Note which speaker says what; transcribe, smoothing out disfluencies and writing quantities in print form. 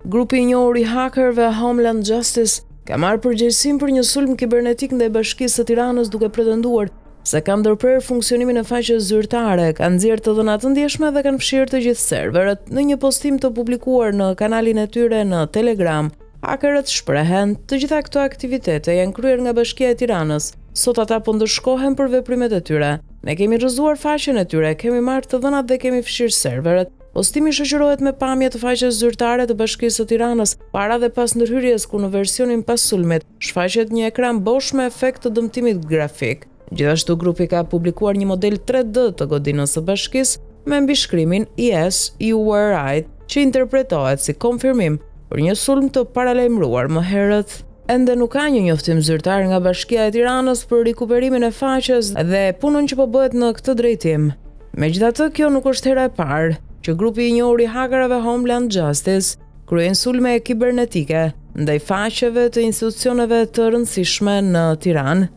Speaker 1: Grupi i njohur i hakerëve Homeland Justice ka marrë përgjegjësinë për një sulm kibernetik ndaj Bashkisë së Tiranës duke pretenduar se ka ndërprerë funksionimin e faqes zyrtare, ka nxjerrë të dhëna të ndjeshme dhe kanë fshirë të gjithë serverët. Në një postim të publikuar në kanalin e tyre në Telegram, hakerët shprehen të gjitha këto aktivitete janë kryer nga Bashkia e Tiranës. Sot ata po ndëshkohen për veprimet e tyre. Ne kemi rrëzuar faqen e tyre, kemi marrë të dhënat dhe kemi fshirë serverët. Postimi shoqërohet me pamje të faqes zyrtare të Bashkisë së Tiranës, para dhe pas ndërhyrjes ku në versionin pas sulmit shfaqet një ekran bosh me efekt të dëmtimit grafik. Gjithashtu grupi ka publikuar një model 3D të godinës së bashkisë me mbishkrimin "Yes, you were right", që interpretohet si konfirmim për një sulm të paralajmëruar më herët. Ende nuk ka një njoftim zyrtar nga Bashkia e Tiranës për rikuperimin e faqes dhe punën që po bëhet në këtë drejtim. Megjithatë, kjo nuk është hera e parë që grupi i njohur i hakerëve Homeland Justice kryen sulme kibernetike ndaj faqeve të institucioneve të rëndësishme në Tiranë.